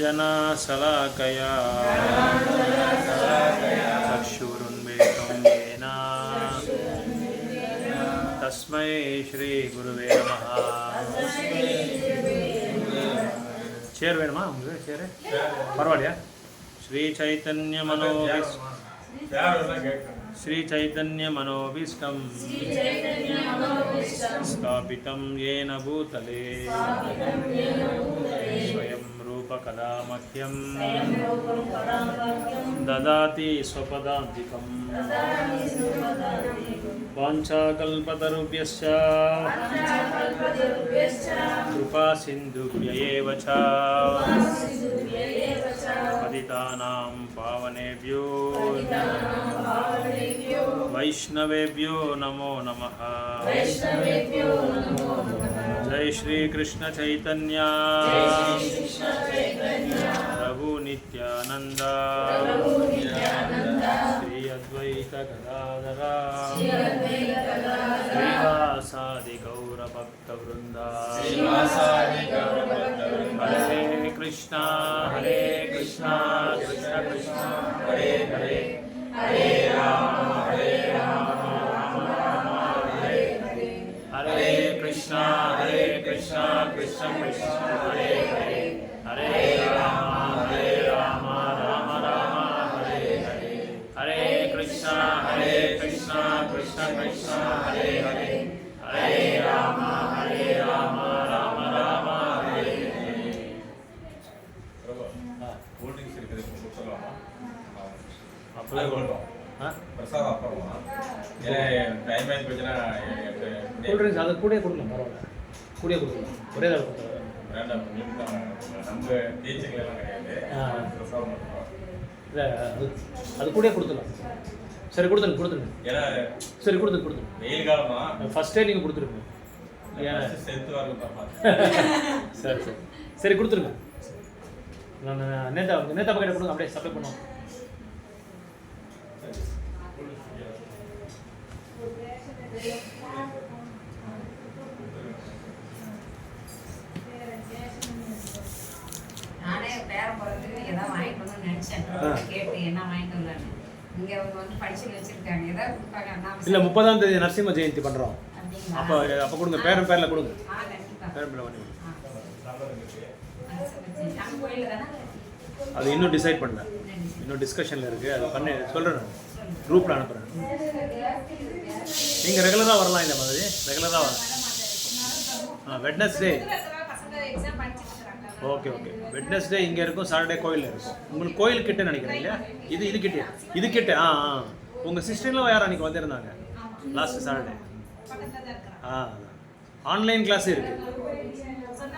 अंजनाशलाकया चक्षुरुन्मिलितं येन तस्मै श्रीगुरुवे नमः. चेयर वेणुमा उंगलुक्कु चेयर परवाडिया. श्री चैतन्य मनोभीष्टं स्थापितं येन भूतले स्वयं रूपकदा मह्यं ददाति स्वपदान्तिकं. वाञ्छाकल्पतरुभ्यश्च कृपासिन्धुभ्य एव च पतितानां पावनेभ्यो वैष्णवेभ्यो नमो नमः. जय श्री कृष्ण चैतन्य प्रभु नित्यानंद श्री अद्वैत गदाधर श्रीवासादि गौर भक्त वृंद. हरे कृष्णा कृष्ण कृष्ण हरे हरे हरे राम राम राम हरे हरे. हरे कृष्णा कृष्ण कृष्ण हरे हरे हरे राम राम राम हरे हरे. हरे कृष्णा कृष्ण कृष्ण हरे हरे हरे राम राम राम हरे हरे. பிரசாதம் அப்புறமா டைம் ஆகி போச்சுன்னா கூல்ட்ரிங்க்ஸ் அது கூட கொடுக்கலாம், பரவாயில்ல, கூட கொடுக்கலாம், ஒரே தடவை கொடுக்கலாம். வேண்டாம், நம்ம டீச்சிங்லாம் கிடையாது. பிரசாதம் இல்லை, அது கூட கொடுத்துடலாம். சரி கொடுத்துருங்க. ஏன்னா சரி கொடுத்துருங்க. வெயில் காலமா ஃபஸ்ட்டே நீங்கள் கொடுத்துருங்க. செத்து வரலாம். சரி கொடுத்துருங்க. நான் நேதா பக்கெட்டை கொடுங்க, அப்படியே சப்ளை பண்ணுவோம். நானே பேரம் போகிறதுக்கு ஏதாவது வாங்கிட்டு வரணும்னு நினச்சேன். கேட்டு என்ன வாங்கிட்டு வரலான்னு. இங்கே அவங்க வந்து படிச்சு வச்சுருக்காங்க, ஏதாவது கொடுப்பாங்க. இல்லை, 30ஆம் தேதி நரசிம்ம ஜெயந்தி பண்ணுறோம். அப்போ கொடுங்க, பேரில் கொடுங்க. பேரில் பண்ணி அது இன்னும் டிசைட் பண்ணல, இன்னும் டிஸ்கஷனில் இருக்குது. அது பண்ணி சொல்கிறேன், நான் குரூப்பில் அனுப்புகிறேன். நீங்கள் ரெகுலராக வரலாம், இந்த மாதிரி ரெகுலராக வரலாம். வெட்னஸ்டே ஓகே வெட்னஸ்டே இங்கே இருக்கும், சாட்டர்டே கோயிலில் இருக்கும். உங்களுக்கு கோயில் கிட்ட நினைக்கிறேன் இல்லையா? இது கிட்ட உங்கள் சிஸ்டர்லாம் யாரும் அன்றைக்கி வந்திருந்தாங்க லாஸ்ட் சாட்டர்டே. ஆன்லைன் கிளாஸ் இருக்குது,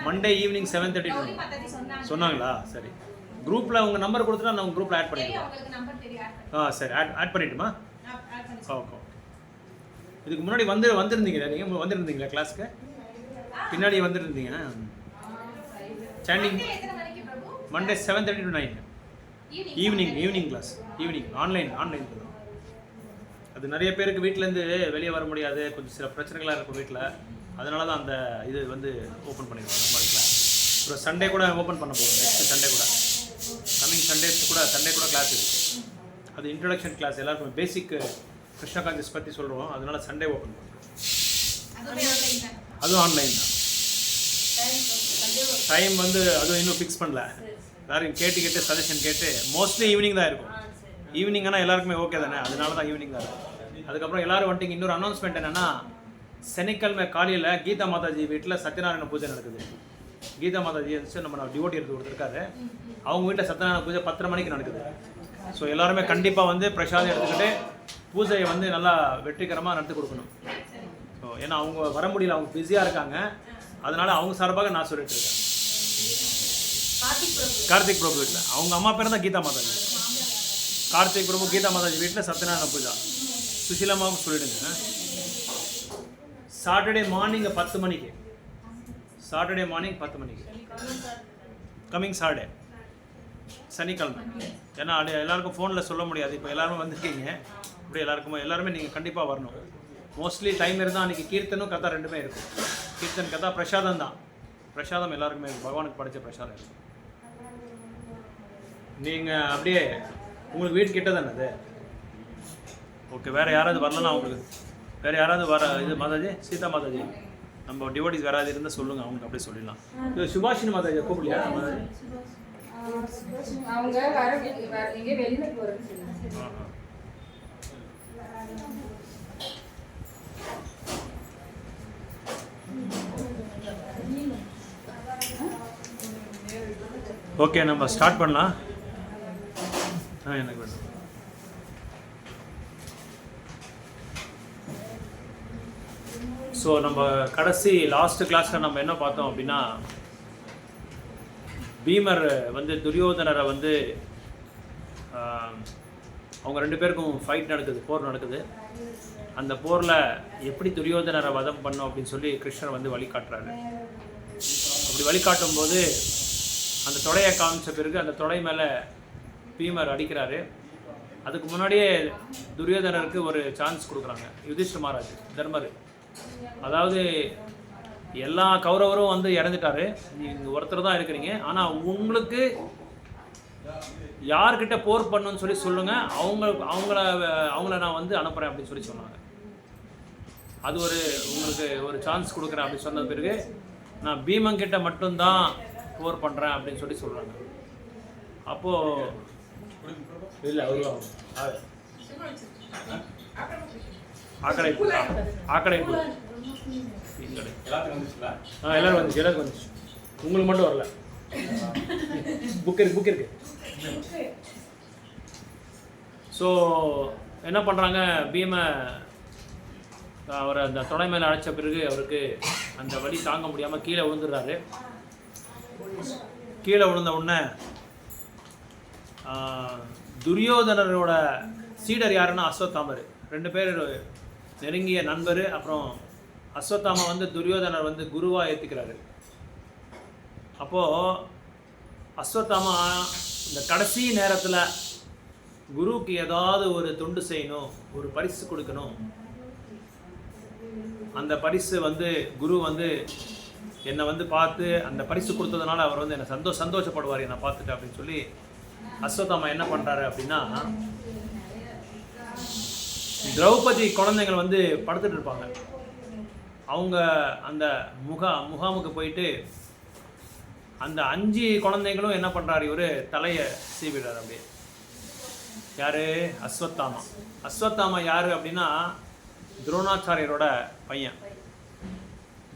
மண்டே ஈவினிங் 7:30 சொன்னாங்களா? சரி, குரூப்பில் உங்கள் நம்பர் கொடுத்துட்டா நான் உங்கள் குரூப்பில் ஆட் பண்ணிடுவேன். சரி, ஆட் பண்ணிட்டுமா? ஓகே. இதுக்கு முன்னாடி வந்திருந்தீங்களா? நீங்கள் வந்திருந்தீங்களா கிளாஸ்க்கு? பின்னாடி வந்துருந்தீங்க. Standing Monday 7:30 to 9 evening class. Evening online அது நிறைய பேருக்கு வீட்டிலேருந்து வெளியே வர முடியாது, கொஞ்சம் சில பிரச்சனைகளாக இருக்கும் வீட்டில். அதனால தான் அந்த இது வந்து ஓப்பன் பண்ணிடுவாங்க நம்ம கிளாஸ். அப்புறம் சண்டே கூட ஓப்பன் பண்ண போகிறோம், நெக்ஸ்ட் சண்டே கூட, கம்மிங் சண்டே கூட கிளாஸ் இருக்குது. அது இன்ட்ரடக்ஷன் கிளாஸ், எல்லாருக்கும் பேசிக் கிருஷ்ண கான்சியஸ் பற்றி சொல்கிறோம். அதனால சண்டே ஓப்பன் பண்ணுறோம். அதுவும் ஆன்லைன் தான். டைம் வந்து அதுவும் இன்னும் ஃபிக்ஸ் பண்ணல. எல்லாரும் கேட்டு சஜஷன் கேட்டு மோஸ்ட்லி ஈவினிங் தான் இருக்கும். ஈவினிங் ஆனால் எல்லாருக்குமே ஓகே தானே, அதனால தான் ஈவினிங் தான் இருக்கும். அதுக்கப்புறம் எல்லோரும் வந்துட்டு இன்னொரு அனௌன்ஸ்மெண்ட் என்னென்னா, சனிக்கிழமை காலையில் கீதா மாதாஜி வீட்டில் சத்யநாராயண பூஜை நடக்குது. கீதா மாதாஜி வந்து நம்ம டிவோட்டி எடுத்து கொடுத்துருக்காரு. அவங்க வீட்டில் சத்யநாராயண பூஜை 10:30 மணிக்கு நடக்குது. ஸோ எல்லாருமே கண்டிப்பாக வந்து பிரசாதம் எடுத்துக்கிட்டு பூஜையை வந்து நல்லா வெற்றிகரமாக நடத்தி கொடுக்கணும். ஸோ ஏன்னா அவங்க வர முடியல, அவங்க பிஸியாக இருக்காங்க. அதனால அவங்க சார்பாக நான் சொல்லிட்டு இருக்கேன். கார்த்திக் பிரபு வீட்டில் அவங்க அம்மா பேர் தான் கீதா மாதாஜி. கார்த்திக் பிரபு கீதா மாதாஜி வீட்டில் சத்யநாராயண பூஜா. சுஷீலமாவும் சொல்லிடுங்க. சாட்டர்டே மார்னிங் 10 மணிக்கு. கம்மிங் சாட்டர்டே சனிக்கிழமை. ஏன்னா எல்லாருக்கும் ஃபோனில் சொல்ல முடியாது. இப்போ எல்லாருமே வந்திருக்கீங்க, இப்படி எல்லாருமே நீங்கள் கண்டிப்பாக வரணும். மோஸ்ட்லி டைம் இருந்தால் அன்றைக்கி கீர்த்தனும் கதா ரெண்டுமே இருக்கும். கீர்த்தன் கதா பிரசாதம் தான். பிரசாதம் எல்லாருக்குமே பகவானுக்கு படைச்ச பிரசாதம் இருக்கும். நீங்கள் அப்படியே உங்களுக்கு வீட்டு கிட்ட தானே அது? ஓகே, வேறு யாராவது வரலன்னா அவங்களுக்கு, வேறு யாராவது வர இது மாதாஜி, சீதா மாதாஜி, நம்ம டிவோட்டிஸ் யாராவது இருந்தால் சொல்லுங்கள், அவங்களுக்கு அப்படியே சொல்லிடலாம். இது சுபாஷினி மாதாஜி கூப்பிடலையா மாதாஜி? அவங்க எங்கே வெளியில போகிறது. ஓகே, நம்ம ஸ்டார்ட் பண்ணலாம். எனக்கு வேணும். ஸோ நம்ம கடைசி லாஸ்ட் கிளாஸில் நம்ம என்ன பார்த்தோம் அப்படின்னா, பீமர் வந்து துரியோதனரை வந்து அவங்க 2 பேருக்கும் ஃபைட் நடக்குது, போர் நடக்குது. அந்த போரில் எப்படி துரியோதனரை வதம் பண்ணோம் அப்படின்னு சொல்லி கிருஷ்ணர் வந்து வழிகாட்டுறாரு. அப்படி வழிகாட்டும் போது அந்த தொடையை காமிச்ச பிறகு அந்த தொடை மேலே பீமர் அடிக்கிறாரு. அதுக்கு முன்னாடியே துரியோதனருக்கு ஒரு சான்ஸ் கொடுக்குறாங்க யுதிஷ்ட மகாராஜ், தர்மர். அதாவது எல்லா கௌரவரும் வந்து இறந்துட்டாரு, நீங்கள் ஒருத்தர் தான் இருக்கிறீங்க, ஆனால் உங்களுக்கு யார்கிட்ட போர் பண்ணுன்னு சொல்லி சொல்லுங்கள், அவங்கள நான் வந்து அனுப்புகிறேன் அப்படின்னு சொல்லி சொன்னாங்க. அது உங்களுக்கு ஒரு சான்ஸ் கொடுக்குறேன் அப்படின்னு சொன்ன பிறகு நான் பீமங்கிட்ட மட்டும்தான் போர் பண்ணுறேன் அப்படின்னு சொல்லி சொல்கிறாங்க. அப்போது இல்லை அவரும் ஆக்கடைப்பு எல்லாரும் வந்துச்சு, எல்லாருக்கும் வந்துச்சு, உங்களுக்கு மட்டும் வரல. புக் இருக்கு. ஸோ என்ன பண்ணுறாங்க, பீமை அவரை அந்த தொடை மேலே அழைச்ச பிறகு அவருக்கு அந்த வலி தாங்க முடியாமல் கீழே விழுந்துடுறாரு. கீழே விழுந்த உடனே துரியோதனரோட சீடர் யாருன்னா அஸ்வத்தாமர், 2 பேர் நெருங்கிய நண்பர். அப்புறம் அஸ்வத்தாமா வந்து துரியோதனர் வந்து குருவாக ஏற்றுக்கிறாரு. அப்போது அஸ்வத்தாமா இந்த கடைசி நேரத்தில் குருவுக்கு ஏதாவது ஒரு தொண்டு செய்யணும், ஒரு பரிசு கொடுக்கணும், அந்த பரிசு வந்து குரு வந்து என்னை வந்து பார்த்து அந்த பரிசு கொடுத்ததுனால அவர் வந்து என்னை சந்தோஷப்படுவார் என்னை பார்த்துட்டு அப்படின்னு சொல்லி அஸ்வத்தாமா என்ன பண்ணுறாரு அப்படின்னா, திரௌபதி குழந்தைகள் வந்து படுத்துட்டு இருப்பாங்க, அவங்க அந்த முகாமுக்கு போயிட்டு அந்த 5 குழந்தைகளும் என்ன பண்ணுறாரு, இவர் தலையை சீவிடுறாரு அப்படியே. யார்? அஸ்வத்தாமா. அஸ்வத்தாமா யார் அப்படின்னா துரோணாச்சாரியரோட பையன்.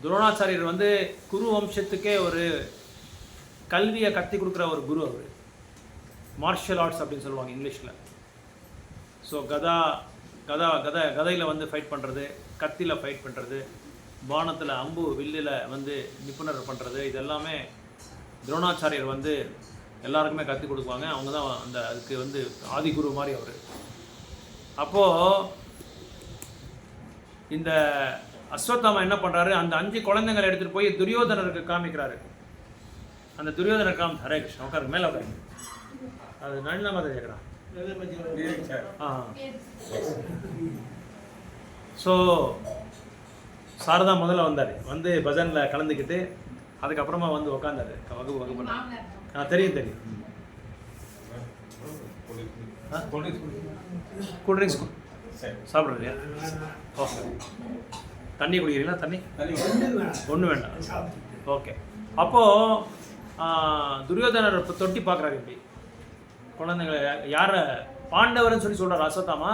துரோணாச்சாரியர் வந்து குரு வம்சத்துக்கே ஒரு கல்வியை கற்றுக் கொடுக்குற ஒரு குரு. அவர் மார்ஷியல் ஆர்ட்ஸ் அப்படின்னு சொல்லுவாங்க இங்கிலீஷில். ஸோ கதையில் வந்து ஃபைட் பண்ணுறது, கத்தியில் ஃபைட் பண்ணுறது, பானத்தில் அம்பு வில்லில் வந்து நிபுணர் பண்ணுறது, இதெல்லாமே துரோணாச்சாரியர் வந்து எல்லாருக்குமே கற்றுக் கொடுக்குவாங்க. அவங்க தான் அந்த அதுக்கு வந்து ஆதிகுரு மாதிரி அவர். அப்போது இந்த அஸ்வத்தாமா என்ன பண்ணுறாரு, அந்த 5 குழந்தைங்களை எடுத்துகிட்டு போய் துரியோதனருக்கு காமிக்கிறாரு. அந்த துரியோதனர் ஹரே கிருஷ்ணா உட்காரு, மேலே உட்காரு. அது நளினாம தான் கேட்குறான். ஸோ சாரதா முதல்ல வந்தார், வந்து பஜனில் கலந்துக்கிட்டு அதுக்கப்புறமா வந்து உக்காந்தாரு வகுப்பு. தெரியும். கூல்ட்ரிங்க்ஸ் சாப்பிட்றது இல்லையா? ஓகே. தண்ணி குடிக்கிறீங்களா? தண்ணி ஒன்றும் வேண்டாம். ஓகே. அப்போது துரியோதனர் இப்போ தொட்டி பார்க்குறாரு, இப்படி குழந்தைங்களை யாரை பாண்டவர்னு சொல்லி சொல்கிறார் அஸ்வத்தாமா.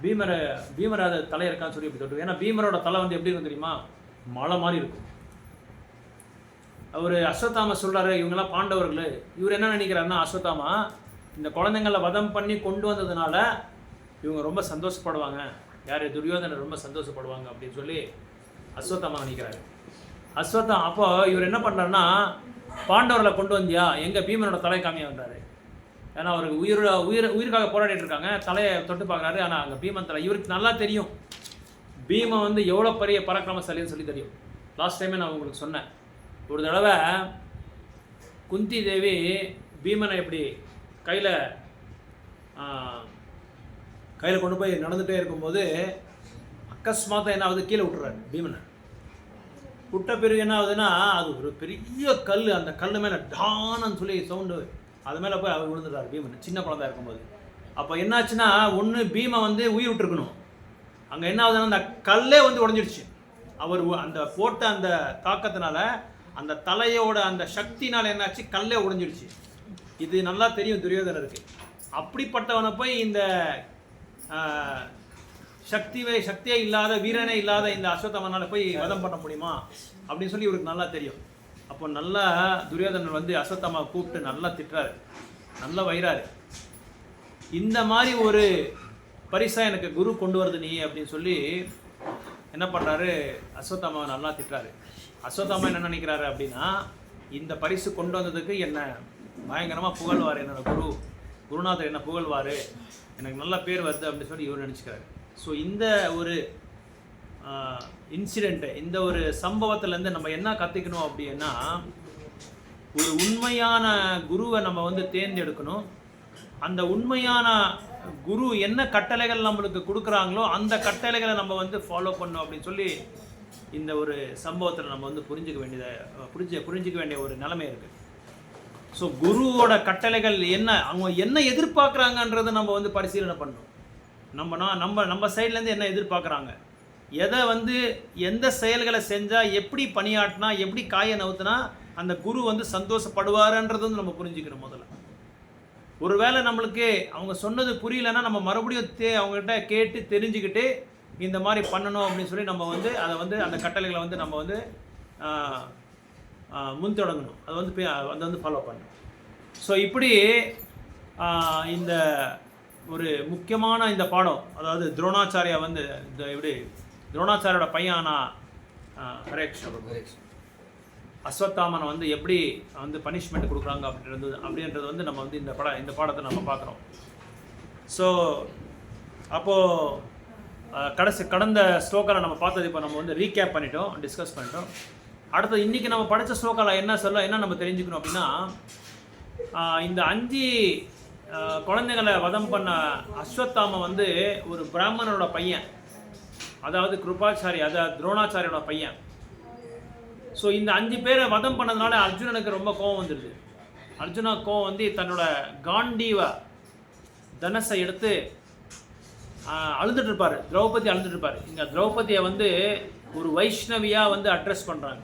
பீமர் அது தலை இருக்கான்னு சொல்லி இப்படி தொட்டு. ஏன்னா பீமரோட தலை வந்து எப்படி இருக்கும் தெரியுமா, மலை மாதிரி இருக்கும். அவர் அஸ்வத்தாமா சொல்கிறாரு இவங்கெல்லாம் பாண்டவர்கள். இவர் என்ன நினைக்கிறாருன்னா, அஸ்வத்தாமா இந்த குழந்தைங்களை வதம் பண்ணி கொண்டு வந்ததுனால இவங்க ரொம்ப சந்தோஷப்படுவாங்க, யார் துரியோதனர் ரொம்ப சந்தோஷப்படுவாங்க அப்படின்னு சொல்லி அஸ்வத்தாமா நினைக்கிறாரு. அப்போ இவர் என்ன பண்ணுறாருன்னா, பாண்டவர்களை கொண்டு வந்தியா, எங்கள் பீமனோட தலை காமியா வந்தார். ஏன்னா அவருக்கு உயிருக்காக போராடிட்டு இருக்காங்க, தலையை தொட்டு பார்க்குறாரு. ஆனால் அங்கே பீமன் தலை இவருக்கு நல்லா தெரியும், பீமன் வந்து எவ்வளோ பெரிய பராக்கிரமசாலின்னு சொல்லி தெரியும். லாஸ்ட் டைமே நான் உங்களுக்கு சொன்னேன், ஒரு தடவை குந்தி தேவி பீமனை இப்படி கையில் கொண்டு போய் நடந்துகிட்டே இருக்கும்போது அக்கஸ்மாத்தான் என்ன ஆகுது, கீழே விட்டுறாரு பீமனை. விட்ட பிறகு என்ன ஆகுதுன்னா, அது ஒரு பெரிய கல், அந்த கல் மேலே டானன்னு சொல்லி சவுண்டு அது மேலே போய் அவர் விழுந்துட்டார் பீமன் சின்ன குழந்தை இருக்கும்போது. அப்போ என்னாச்சுன்னா ஒன்று பீமை வந்து உயிர் விட்டுருக்கணும். அங்கே என்ன ஆகுதுன்னா அந்த கல்லே வந்து உடஞ்சிடுச்சு. அவர் அந்த போட்ட அந்த தாக்கத்தினால அந்த தலையோட அந்த சக்தினால் என்னாச்சு, கல்லே உடஞ்சிடுச்சு. இது நல்லா தெரியும் துரியோதனருக்கு. அப்படிப்பட்டவனை போய் இந்த சக்தியே இல்லாத வீரனே இல்லாத இந்த அஸ்வத்தாமனால் போய் வதம் பண்ண முடியுமா அப்படின்னு சொல்லி இவருக்கு நல்லா தெரியும். அப்போ நல்லா துரியோதனன் வந்து அஸ்வத்தாமாவை கூப்பிட்டு நல்லா திட்டுறாரு, நல்லா வைறாரு. இந்த மாதிரி ஒரு பரிசா எனக்கு குரு கொண்டு வருது நீ அப்படின்னு சொல்லி என்ன பண்ணுறாரு, அஸ்வத்தாமாவை நல்லா திட்டுறாரு. அஸ்வத்தாமா என்ன நினைக்கிறாரு அப்படின்னா, இந்த பரிசு கொண்டு வந்ததுக்கு என்ன பயங்கரமாக புகழ்வார், என்னோட குருநாதர் என்ன புகழ்வார், எனக்கு நல்ல பேர் வருது அப்படின்னு சொல்லி இவர் நினச்சிக்கிறாரு. ஸோ இந்த ஒரு இன்சிடெண்ட்டு, இந்த ஒரு சம்பவத்துலேருந்து நம்ம என்ன கற்றுக்கணும் அப்படின்னா, ஒரு உண்மையான குருவை நம்ம வந்து தேர்ந்தெடுக்கணும். அந்த உண்மையான குரு என்ன கட்டளைகள் நம்மளுக்கு கொடுக்குறாங்களோ அந்த கட்டளைகளை நம்ம வந்து ஃபாலோ பண்ணணும் அப்படின்னு சொல்லி இந்த ஒரு சம்பவத்தில் நம்ம வந்து புரிஞ்சிக்க வேண்டிய ஒரு நிலைமை இருக்குது. ஸோ குருவோட கட்டளைகள் என்ன, அவங்க என்ன எதிர்பார்க்குறாங்கன்றதை நம்ம வந்து பரிசீலனை பண்ணணும். நம்ம சைட்லேருந்து என்ன எதிர்பார்க்குறாங்க, எதை வந்து எந்த செயல்களை செஞ்சால் எப்படி பணியாட்டினா எப்படி காயை நவுத்துனா அந்த குரு வந்து சந்தோஷப்படுவாருன்றது வந்து நம்ம புரிஞ்சுக்கணும். முதல்ல ஒருவேளை நம்மளுக்கு அவங்க சொன்னது புரியலன்னா நம்ம மறுபடியும் அவங்ககிட்ட கேட்டு தெரிஞ்சுக்கிட்டு இந்த மாதிரி பண்ணணும் அப்படின்னு சொல்லி நம்ம வந்து அதை வந்து அந்த கட்டளைகளை வந்து நம்ம வந்து முன்தொடங்கணும், அதை வந்து ஃபாலோ பண்ணணும். ஸோ இப்படி இந்த ஒரு முக்கியமான இந்த பாடம், அதாவது துரோணாச்சாரியா வந்து துரோணாச்சாரியோட பையனா அஸ்வத்தாமனை வந்து எப்படி வந்து பனிஷ்மெண்ட் கொடுக்குறாங்க அப்படின்றது வந்து நம்ம வந்து இந்த பாடத்தை நம்ம பார்க்குறோம். ஸோ அப்போது கடந்த ஸ்லோக்காவில் நம்ம பார்த்தது இப்போ நம்ம வந்து ரீகேப் பண்ணிட்டோம், டிஸ்கஸ் பண்ணிட்டோம். அடுத்தது இன்றைக்கி நம்ம படித்த ஸ்லோக்காவில் என்ன நம்ம தெரிஞ்சுக்கணும் அப்படின்னா, இந்த 5 குழந்தைகளை வதம் பண்ண அஸ்வத்தாம வந்து ஒரு பிராமணனோட பையன், அதாவது கிருபாச்சாரி, அதாவது துரோணாச்சாரியோட பையன். ஸோ இந்த 5 பேரை வதம் பண்ணதுனால அர்ஜுனனுக்கு ரொம்ப கோவம் வந்துடுது. அர்ஜுனா கோவம் வந்து தன்னோட காண்டீவ தனசை எடுத்து அழுதுட்டு இருப்பார். திரௌபதி அழுதுட்டு இருப்பார். இங்கே திரௌபதியை வந்து ஒரு வைஷ்ணவியாக வந்து அட்ரஸ் பண்ணுறாங்க.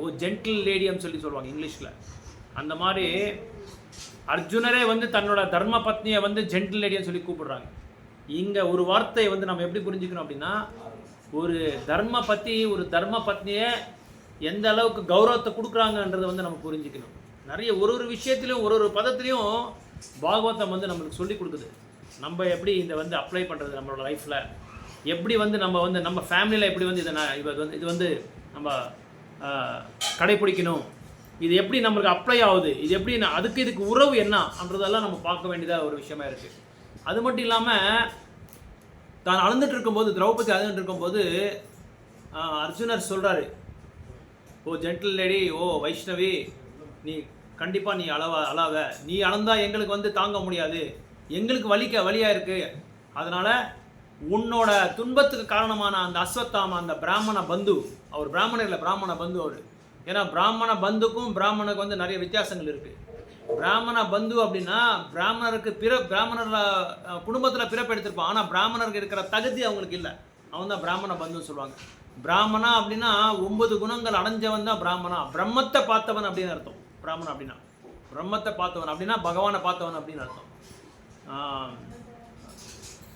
ஓ ஜென்டில் லேடியம் சொல்லுவாங்க இங்கிலீஷில். அந்த மாதிரி அர்ஜுனரே வந்து தன்னோட தர்ம பத்னியை வந்து ஜென்டில் லேடியம் சொல்லி கூப்பிடுறாங்க. இங்கே ஒரு வார்த்தையை வந்து நம்ம எப்படி புரிஞ்சுக்கணும் அப்படின்னா, ஒரு தர்ம பத்னியை எந்த அளவுக்கு கௌரவத்தை கொடுக்குறாங்கன்றதை வந்து நம்ம புரிஞ்சுக்கணும். நிறைய ஒரு விஷயத்துலையும் ஒரு பதத்துலையும் பாகவதம் வந்து நம்மளுக்கு சொல்லி கொடுக்குது. நம்ம எப்படி இதை வந்து அப்ளை பண்ணுறது நம்மளோட லைஃப்பில், எப்படி வந்து நம்ம ஃபேமிலியில் எப்படி வந்து இது வந்து நம்ம கடைப்பிடிக்கணும், இது எப்படி நம்மளுக்கு அப்ளை ஆகுது, இது எப்படி இதுக்கு உறவு என்னன்றதெல்லாம் நம்ம பார்க்க வேண்டியதாக ஒரு விஷயமா இருக்குது. அது மட்டும் இல்லாமல் தான் அழுந்துட்டு இருக்கும்போது, திரௌபதி அழுந்துட்டு இருக்கும்போது அர்ஜுனர் சொல்கிறாரு, ஓ ஜென்டில் லேடி, ஓ வைஷ்ணவி, நீ கண்டிப்பாக நீ அழாவ, நீ அழந்தால் எங்களுக்கு வந்து தாங்க முடியாது, எங்களுக்கு வலியாக இருக்குது. அதனால் உன்னோட துன்பத்துக்கு காரணமான அந்த அஸ்வத்தாம, அந்த பிராமண பந்து, அவர் பிராமணர் இல்லை, பிராமண பந்து அவர். ஏன்னா பிராமண பந்துக்கும் பிராமணனுக்கு வந்து நிறைய வித்தியாசங்கள் இருக்குது. பிராமண பந்து அப்படின்னா பிராமணருக்கு பிராமணர் குடும்பத்தில் பிறப்பெடுத்திருப்பான், ஆனால் பிராமணருக்கு இருக்கிற தகுதி அவங்களுக்கு இல்லை, அவன் தான் பிராமண பந்துன்னு சொல்லுவாங்க. பிராமணா அப்படின்னா 9 குணங்கள் அடைஞ்சவன் தான் பிராமணா. பிரம்மத்தை பார்த்தவன் அப்படின்னு அர்த்தம். பிராமணன் அப்படின்னா பிரம்மத்தை பார்த்தவன், அப்படின்னா பகவானை பார்த்தவன் அப்படின்னு அர்த்தம்.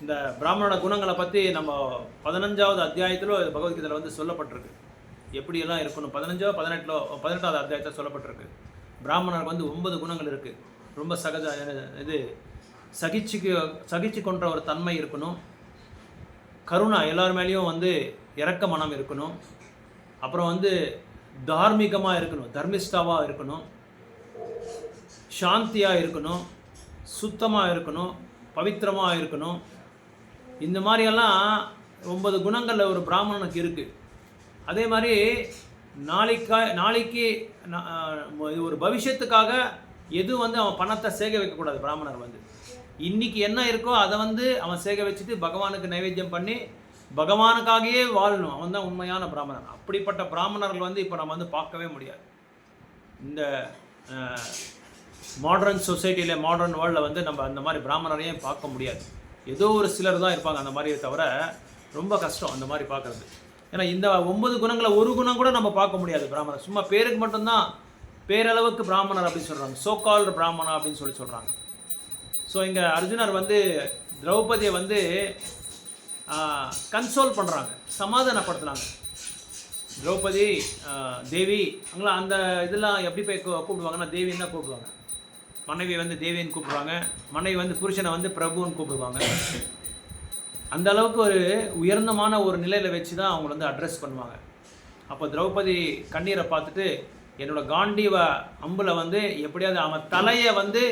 இந்த பிராமணோட குணங்களை பற்றி நம்ம 15வது அத்தியாயத்தில் பகவத்கீதையில் வந்து சொல்லப்பட்டிருக்கு, எப்படியெல்லாம் இருக்கணும். 18வது அத்தியாயத்தில் சொல்லப்பட்டிருக்கு. பிராமணருக்கு வந்து 9 குணங்கள் இருக்குது. ரொம்ப சகிச்சு கொன்ற ஒரு தன்மை இருக்கணும், கருணா, எல்லார் மேலேயும் வந்து இரக்க மனம் இருக்கணும், அப்புறம் வந்து தார்மீகமாக இருக்கணும், தர்மிஷ்டாவாக இருக்கணும், சாந்தியாக இருக்கணும், சுத்தமாக இருக்கணும், பவித்திரமாக இருக்கணும். இந்த மாதிரியெல்லாம் 9 குணங்களில் ஒரு பிராமணனுக்கு இருக்குது. அதே மாதிரி நாளைக்கு ஒரு பவிஷ்யத்துக்காக எதுவும் வந்து அவன் பணத்தை சேக வைக்கக்கூடாது. பிராமணர் வந்து இன்றைக்கி என்ன இருக்கோ அதை வந்து அவன் சேக வச்சுட்டு பகவானுக்கு நைவேத்தியம் பண்ணி பகவானுக்காகவே வாழணும். அவன் தான் உண்மையான பிராமணன். அப்படிப்பட்ட பிராமணர்கள் வந்து இப்போ நம்ம வந்து பார்க்கவே முடியாது. இந்த மாடர்ன் சொசைட்டியில் மாடர்ன் வேர்ல்டில் வந்து நம்ம அந்த மாதிரி பிராமணரையும் பார்க்க முடியாது. ஏதோ ஒரு சிலர் தான் இருப்பாங்க அந்த மாதிரியே தவிர ரொம்ப கஷ்டம் அந்த மாதிரி பார்க்குறது. ஏன்னா இந்த 9 குணங்களை ஒரு குணம் கூட நம்ம பார்க்க முடியாது பிராமணர். சும்மா பேருக்கு மட்டும்தான் பேரளவுக்கு பிராமணர் அப்படின்னு சொல்கிறாங்க, சோகால்டு பிராமணா அப்படின்னு சொல்கிறாங்க. ஸோ இங்கே அர்ஜுனர் வந்து திரௌபதியை வந்து கன்சோல் பண்ணுறாங்க, சமாதானப்படுத்துகிறாங்க. திரௌபதி தேவி அங்கெல்லாம் அந்த இதெல்லாம் எப்படி போய் கூப்பிடுவாங்கன்னா தேவின்னு தான் கூப்பிடுவாங்க. மனைவி வந்து தேவின்னு கூப்பிடுவாங்க, மனைவி வந்து புருஷனை வந்து பிரபுன்னு கூப்பிடுவாங்க. அந்த அளவுக்கு ஒரு உயர்ந்தமான ஒரு நிலையில் வச்சு தான் அவங்கள வந்து அட்ரஸ் பண்ணுவாங்க. அப்போ திரௌபதி கண்ணீரை பார்த்துட்டு என்னோட காண்டீவ அம்பில் வந்து எப்படியாவது அவன் தலையை வந்து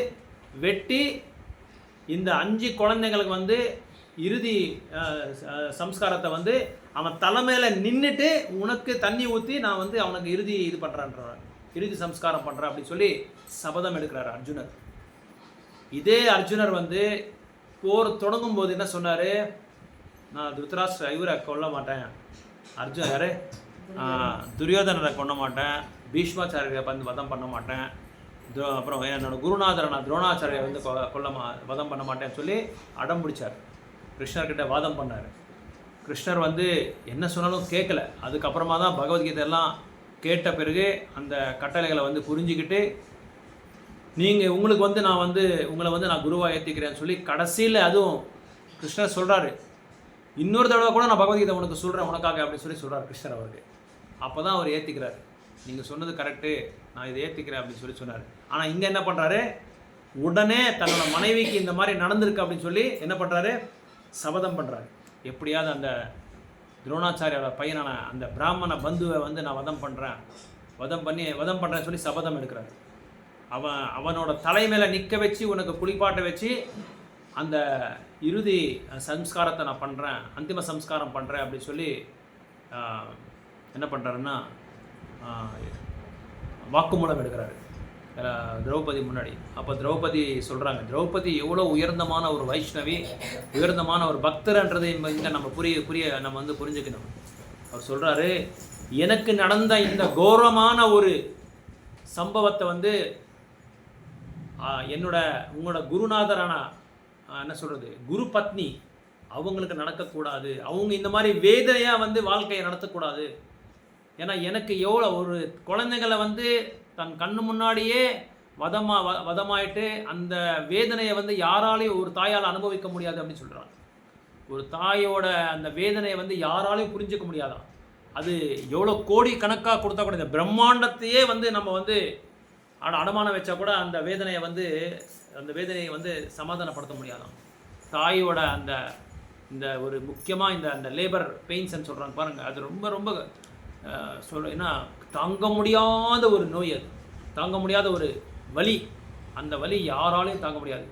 வெட்டி இந்த 5 குழந்தைங்களுக்கு வந்து இறுதி சம்ஸ்காரத்தை வந்து அவன் தலைமையில் நின்றுட்டு உனக்கு தண்ணி ஊற்றி நான் வந்து அவனுக்கு இறுதி இது பண்ணுறான்றான், இறுதி சம்ஸ்காரம் பண்ணுறேன் அப்படின்னு சொல்லி சபதம் எடுக்கிறார் அர்ஜுனர். இதே அர்ஜுனர் வந்து போர் தொடங்கும் போது என்ன சொன்னார், நான் திருதராஷ்டிர இவரை கொல்ல மாட்டேன், யாரு துரியோதனரை கொல்ல மாட்டேன், பீஷ்மாச்சாரியை வந்து வதம் பண்ண மாட்டேன், அப்புறம் என்னோட குருநாதரை நான் துரோணாச்சாரியை வந்து வதம் பண்ண மாட்டேன்னு சொல்லி அடம் பிடிச்சார். கிருஷ்ணர்கிட்ட வாதம் பண்ணார். கிருஷ்ணர் வந்து என்ன சொன்னாலும் கேட்கல. அதுக்கப்புறமா தான் பகவத்கீதை எல்லாம் கேட்ட பிறகு அந்த கட்டளைகளை வந்து புரிஞ்சுக்கிட்டு நீங்கள் உங்களுக்கு வந்து நான் வந்து உங்களை வந்து நான் குருவாக ஏற்றிக்கிறேன்னு சொல்லி கடைசியில் அதுவும் கிருஷ்ணர் சொல்கிறாரு, இன்னொரு தடவை கூட நான் பகவத்கீதை உனக்கு சொல்கிறேன் உனக்காக அப்படின்னு சொல்லி சொல்கிறார் கிருஷ்ணர் அவருக்கு. அப்போ தான் அவர் ஏற்றிக்கிறார், நீங்கள் சொன்னது கரெக்டு, நான் இதை ஏற்றிக்கிறேன் அப்படின்னு சொல்லி சொன்னார். ஆனால் இங்கே என்ன பண்ணுறாரு, உடனே தன்னோட மனைவிக்கு இந்த மாதிரி நடந்திருக்கு அப்படின்னு சொல்லி என்ன பண்ணுறாரு, சபதம் பண்ணுறாரு. எப்படியாவது அந்த துரோணாச்சாரியோட பையனான அந்த பிராமண பந்துவை வந்து நான் வதம் பண்ணுறேன்னு சொல்லி சபதம் எடுக்கிறாரு. அவனோட தலைமையில நிற்க வச்சு உனக்கு குளிப்பாட்ட வச்சு அந்த இறுதி சம்ஸ்காரத்தை நான் பண்ணுறேன், அந்திம சம்ஸ்காரம் பண்ணுறேன் அப்படின்னு சொல்லி என்ன பண்ணுறாருன்னா வாக்குமூலம் எடுக்கிறாரு திரௌபதி முன்னாடி. அப்போ திரௌபதி சொல்கிறாங்க, திரௌபதி எவ்வளோ உயர்ந்தமான ஒரு வைஷ்ணவி, உயர்ந்தமான ஒரு பக்தர்ன்றதை இங்கே நம்ம நம்ம வந்து புரிஞ்சுக்கணும். அவர் சொல்கிறாரு, எனக்கு நடந்த இந்த கோரமான ஒரு சம்பவத்தை வந்து உங்களோட குருநாதரான என்ன சொல்கிறது குரு பத்னி அவங்களுக்கு நடக்கக்கூடாது, அவங்க இந்த மாதிரி வேதனையாக வந்து வாழ்க்கையை நடத்தக்கூடாது. ஏன்னா எனக்கு எவ்வளோ ஒரு குழந்தைங்களை வந்து தன் கண்ணு முன்னாடியே வதமாயிட்டு அந்த வேதனையை வந்து யாராலையும் ஒரு தாயால் அனுபவிக்க முடியாது அப்படின்னு சொல்கிறாங்க. ஒரு தாயோட அந்த வேதனையை வந்து யாராலையும் புரிஞ்சிக்க முடியாதான். அது எவ்வளோ கோடி கணக்காக கொடுத்தா கூட இந்த பிரம்மாண்டத்தையே வந்து நம்ம வந்து அடமானம் வச்சா கூட அந்த வேதனையை வந்து சமாதானப்படுத்த முடியாதான். தாயோட இந்த ஒரு முக்கியமாக அந்த லேபர் பெயின்ஸ்ன்னு சொல்கிறாங்க பாருங்கள், அது ரொம்ப ரொம்ப ஏன்னா தாங்க முடியாத ஒரு நோய், அது தாங்க முடியாத ஒரு வலி, அந்த வலி யாராலையும் தாங்க முடியாது.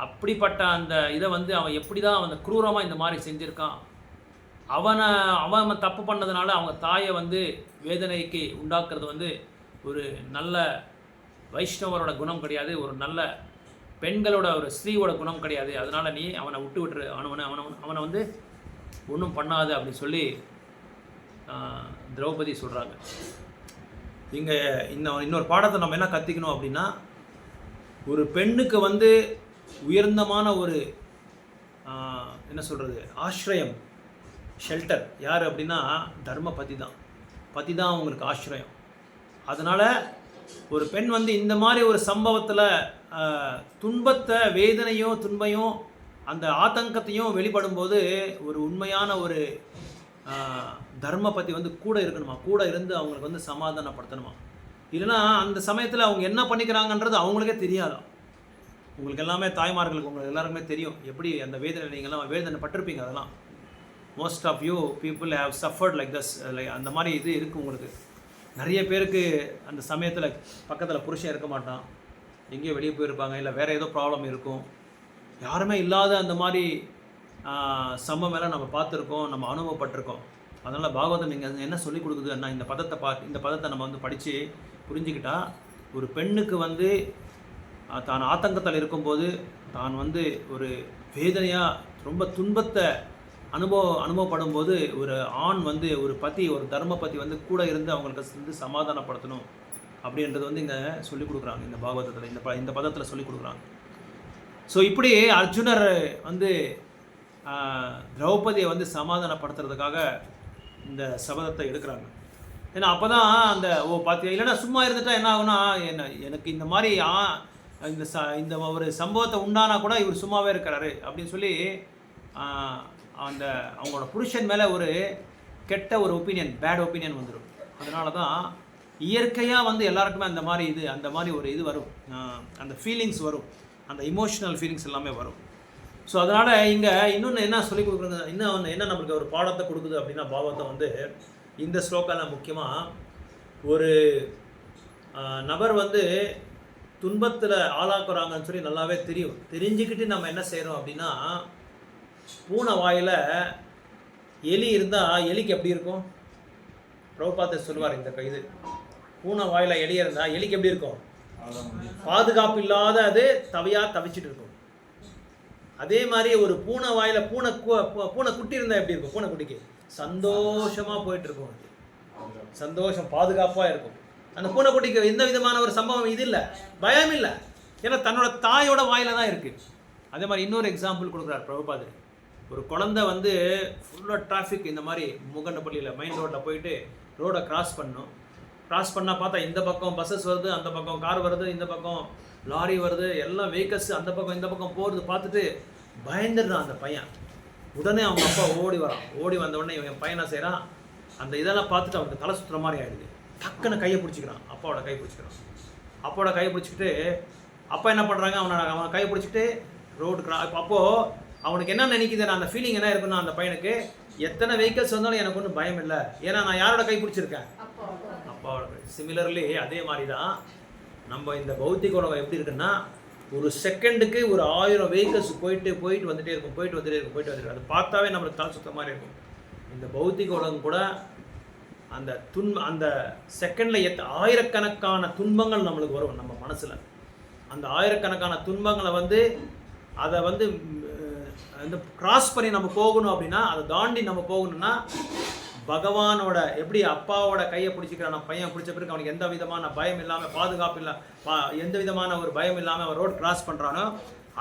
அப்படிப்பட்ட அந்த இதை வந்து அவன் எப்படி தான் அவன் குரூரமாக இந்த மாதிரி செஞ்சுருக்கான். அவன் தப்பு பண்ணதுனால அவங்க தாயை வந்து வேதனைக்கு உண்டாக்குறது வந்து ஒரு நல்ல வைஷ்ணவரோட குணம் கிடையாது, ஒரு நல்ல பெண்களோட ஒரு ஸ்திரீயோட குணம் கிடையாது. அதனால் நீ அவனை விட்டுரு, அவனை வந்து ஒன்றும் பண்ணாது அப்படின்னு சொல்லி திரௌபதி சொல்கிறாங்க. இங்கே இன்னொரு பாடத்தை நம்ம என்ன கற்றுக்கணும் அப்படின்னா, ஒரு பெண்ணுக்கு வந்து உயர்ந்தமான ஒரு என்ன சொல்கிறது ஆශ්‍රயம், ஷெல்டர் யார் அப்படின்னா தர்மபதி தான் அவங்களுக்கு ஆශ්‍රயம். அதனால் ஒரு பெண் வந்து இந்த மாதிரி ஒரு சம்பவத்தில் துன்பத்தை வேதனையும் துன்பையும் அந்த ஆதங்கத்தையும் வெளிப்படும்போது ஒரு உண்மையான ஒரு தர்மபதி வந்து கூட இருக்கணுமா, கூட இருந்து அவங்களுக்கு வந்து சமாதானப்படுத்தணுமா. இல்லைன்னா அந்த சமயத்தில் அவங்க என்ன பண்ணிக்கிறாங்கன்றது அவங்களுக்கே தெரியாதான். உங்களுக்கு எல்லாமே தாய்மார்களுக்கு உங்களுக்கு எல்லாருக்குமே தெரியும் எப்படி அந்த வேதனை நீங்கள்லாம் வேதனை பட்டிருப்பீங்க. அதெல்லாம் most of you people have suffered like thus. அந்த மாதிரி இது இருக்குது உங்களுக்கு. நிறைய பேருக்கு அந்த சமயத்தில் பக்கத்தில் புருஷன் இருக்க மாட்டான், எங்கேயோ வெளியே போயிருப்பாங்க, இல்லை வேறு ஏதோ ப்ராப்ளம் இருக்கும். யாருமே இல்லாத அந்த மாதிரி சம்பவமெல்லாம் நம்ம பார்த்துருக்கோம், நம்ம அனுபவப்பட்டிருக்கோம். அதனால் பாகவதம் இங்கே என்ன சொல்லிக் கொடுக்குதுன்னா, இந்த பதத்தை நம்ம வந்து படித்து புரிஞ்சுக்கிட்டா, ஒரு பெண்ணுக்கு வந்து தான் ஆத்தங்கத்தில் இருக்கும்போது தான் வந்து ஒரு வேதனையாக ரொம்ப துன்பத்தை அனுபவப்படும் போது ஒரு ஆண் வந்து ஒரு பதி, ஒரு தர்மபதி வந்து கூட இருந்து அவங்களுக்கு வந்து சமாதானப்படுத்தணும். அப்படின்றது வந்து இங்கே சொல்லிக் கொடுக்குறாங்க இந்த பாகவதத்தில், இந்த பதத்தில் சொல்லிக் கொடுக்குறாங்க. ஸோ இப்படி அர்ஜுனர் வந்து திரௌபதியை வந்து சமாதானப்படுத்துறதுக்காக இந்த சபதத்தை எடுக்கிறாங்க. ஏன்னா அப்போ தான் அந்த பார்த்தியா, இல்லைன்னா சும்மா இருந்துட்டா என்ன ஆகுனா, எனக்கு இந்த மாதிரி இந்த ஒரு சம்பவத்தை உண்டானா கூட இவர் சும்மாவே இருக்கிறாரு அப்படின்னு சொல்லி அந்த அவங்களோட புருஷன் மேலே ஒரு கெட்ட ஒரு ஒப்பீனியன், பேட் ஒப்பீனியன் வந்துடும். அதனால தான் இயற்கையாக வந்து எல்லாருக்குமே அந்த மாதிரி ஒரு இது வரும், அந்த ஃபீலிங்ஸ் வரும், அந்த இமோஷனல் ஃபீலிங்ஸ் எல்லாமே வரும். ஸோ அதனால் இங்கே இன்னொன்று என்ன சொல்லிக் கொடுக்குறது, இன்னும் என்ன நம்மளுக்கு ஒரு பாடத்தை கொடுக்குது அப்படின்னா, பாகவதம் வந்து இந்த ஸ்லோக்காவில் முக்கியமாக ஒரு நபர் வந்து துன்பத்தில் ஆளாக்குறாங்கன்னு சொல்லி நல்லாவே தெரியும். தெரிஞ்சுக்கிட்டு நம்ம என்ன செய்கிறோம் அப்படின்னா, பூனை வாயில் எலி இருந்தால் எலிக்கு எப்படி இருக்கும்? பிரபுபாதர் சொல்லுவார் இந்த இது, பூனை வாயில் எலி இருந்தால் எலிக்கு எப்படி இருக்கும்? பாதுகாப்பு இல்லாத அது தவிச்சிட்டு இருக்கும். அதே மாதிரி ஒரு பூனை வாயில் பூனை குட்டி இருந்தால் எப்படி இருக்கும்? பூனை குட்டிக்கு சந்தோஷமாக போயிட்டு இருக்கும், சந்தோஷம், பாதுகாப்பாக இருக்கும். அந்த பூனைக்குட்டிக்கு எந்த விதமான ஒரு சம்பவம் இது இல்லை, பயம் இல்லை, ஏன்னா தன்னோட தாயோட வாயில தான் இருக்குது. அதே மாதிரி இன்னொரு எக்ஸாம்பிள் கொடுக்குறார் பிரபுபாதர். ஒரு குழந்தை வந்து ஃபுல்லாக டிராஃபிக் இந்த மாதிரி முகண்டப்பள்ளியில் மெயின் ரோட்டில் போயிட்டு ரோடை கிராஸ் பண்ணால் பார்த்தா இந்த பக்கம் பஸ்ஸஸ் வருது, அந்த பக்கம் கார் வருது, இந்த பக்கம் லாரி வருது, எல்லாம் வெஹிக்கல்ஸ் அந்த பக்கம் இந்த பக்கம் போகிறது பார்த்துட்டு பயந்துடுறான் அந்த பையன். உடனே அவங்க அப்பா ஓடி வந்த உடனே இவன் பையனை செய்கிறான், அந்த இதெல்லாம் பார்த்துட்டு அவனுக்கு தலை சுற்றுற மாதிரி ஆகிடுது. டக்குன்னு கையை பிடிச்சிக்கிறான், அப்பாவோட கையை பிடிச்சிக்கிட்டு அப்பா என்ன பண்ணுறாங்க, அவன் கையை பிடிச்சிக்கிட்டு ரோடு அப்போது அவனுக்கு என்ன நினைக்குது, அந்த ஃபீலிங் என்ன இருக்குன்னா, அந்த பையனுக்கு எத்தனை வெஹிக்கல்ஸ் வந்தாலும் எனக்கு ஒன்றும் பயம் இல்லை, ஏன்னா நான் யாரோட கை பிடிச்சிருக்கேன்? அப்பாவோட. சிமிலர்லி அதே மாதிரி தான் நம்ம இந்த பௌத்திக உலகம் எப்படி இருக்குன்னா, ஒரு செகண்டுக்கு ஒரு 1000 வெஹிக்கல்ஸ் போயிட்டு வந்துட்டே இருக்கும். அது பார்த்தாவே நம்மளுக்கு தலை சுத்த மாதிரி இருக்கும். இந்த பௌத்திக உலகம் கூட அந்த செகண்டில் ஆயிரக்கணக்கான துன்பங்கள் நம்மளுக்கு வரும் நம்ம மனசில். அந்த ஆயிரக்கணக்கான துன்பங்களை வந்து அதை வந்து கிராஸ் பண்ணி நம்ம போகணும் அப்படின்னா, அதை தாண்டி நம்ம போகணும்னா, பகவானோட எப்படி அப்பாவோட கையை பிடிச்சிக்கிறான் பையன், பிடிச்ச பிறகு அவனுக்கு எந்த விதமான பயம் இல்லாமல், பாதுகாப்பு இல்லை, எந்த விதமான ஒரு பயம் இல்லாமல் அவன் ரோடு கிராஸ் பண்ணுறானோ,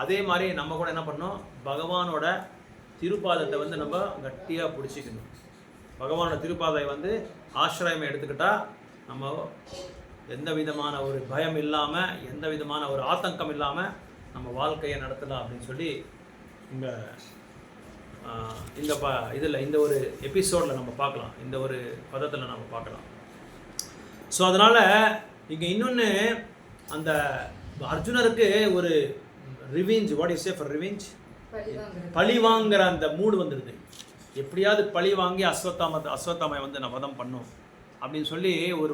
அதே மாதிரி நம்ம கூட என்ன பண்ணணும், பகவானோட திருப்பாதத்தை வந்து நம்ம கட்டியாக பிடிச்சிக்கணும். பகவானோட திருப்பாதை வந்து ஆசிரயம் எடுத்துக்கிட்டால் நம்ம எந்த விதமான ஒரு பயம் இல்லாமல், எந்த விதமான ஒரு ஆத்தங்கம் இல்லாமல் நம்ம வாழ்க்கையை நடத்தலாம் அப்படின்னு சொல்லி இந்த ஒரு எபிசோடில் நம்ம பார்க்கலாம், இந்த ஒரு பதத்தில் நம்ம பார்க்கலாம். ஸோ அதனால் இங்கே இன்னொன்று, அந்த அர்ஜுனருக்கு ஒரு revenge, what you say for revenge, பழி வாங்குற அந்த மூடு வந்துடுது. எப்படியாவது பழி வாங்கி அஸ்வத்தாமை வந்து நான் வதம் பண்ணும் அப்படின்னு சொல்லி ஒரு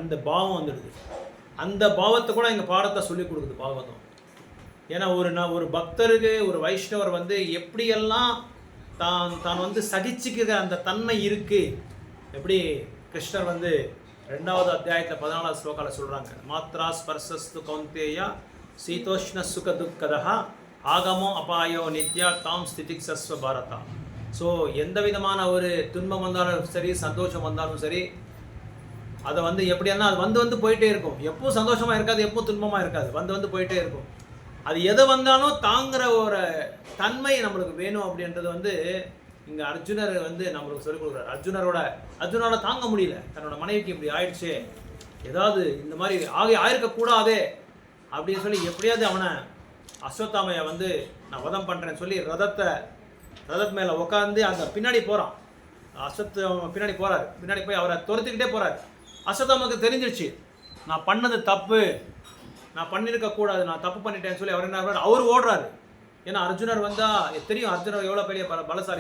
அந்த பாவம் வந்துடுது. அந்த பாவத்தை கூட எங்கள் பாடத்தை சொல்லி கொடுக்குது பாகவதம். ஏன்னா ஒரு பக்தருக்கு, ஒரு வைஷ்ணவர் வந்து எப்படியெல்லாம் தான் வந்து சகிச்சுக்கிற அந்த தன்மை இருக்குது. எப்படி கிருஷ்ணர் வந்து 2வது அத்தியாயத்தில் 14வது ஸ்லோகாவில் சொல்கிறாங்க, மாத்ரா ஸ்பர்சஸ்து கௌந்தேயா சீதோஷ்ண சுக துக்கதா ஆகமோ அபாயோ நித்யா தாம் ஸ்திதிக்ஷஸ்வ பாரதா. ஸோ எந்த விதமான ஒரு துன்பம் வந்தாலும் சரி, சந்தோஷம் வந்தாலும் சரி, அதை வந்து எப்படியானா அது வந்து போயிட்டே இருக்கும். எப்பவும் சந்தோஷமாக இருக்காது, எப்பவும் துன்பமாக இருக்காது, வந்து போயிட்டே இருக்கும். அது எதை வந்தாலும் தாங்குகிற ஒரு தன்மை நம்மளுக்கு வேணும் அப்படின்றது வந்து இங்கே அர்ஜுனர் வந்து நம்மளுக்கு சொல்லிக் கொடுக்குறாரு. அர்ஜுனரோட தாங்க முடியல, தன்னோட மனைவிக்கு இப்படி ஆயிடுச்சு, ஏதாவது இந்த மாதிரி ஆயிருக்கக்கூடாதே அப்படின்னு சொல்லி எப்படியாவது அவனை அஸ்வத்தாமையை வந்து நான் வதம் பண்ணுறேன்னு சொல்லி ரதத்து மேலே உட்காந்து அந்த பின்னாடி போகிறான். பின்னாடி போய் அவரை துரத்துக்கிட்டே போகிறார். அஸ்வத்தாமனுக்கு தெரிஞ்சிருச்சு, நான் பண்ணது தப்பு, நான் பண்ணியிருக்கக்கூடாது, நான் தப்பு பண்ணிட்டேன்னு சொல்லி அவர் என்ன, அவர் ஓடுறாரு. ஏன்னா அர்ஜுனர் வந்தால் தெரியும், அர்ஜுனர் எவ்வளோ பெரிய பலசாலி.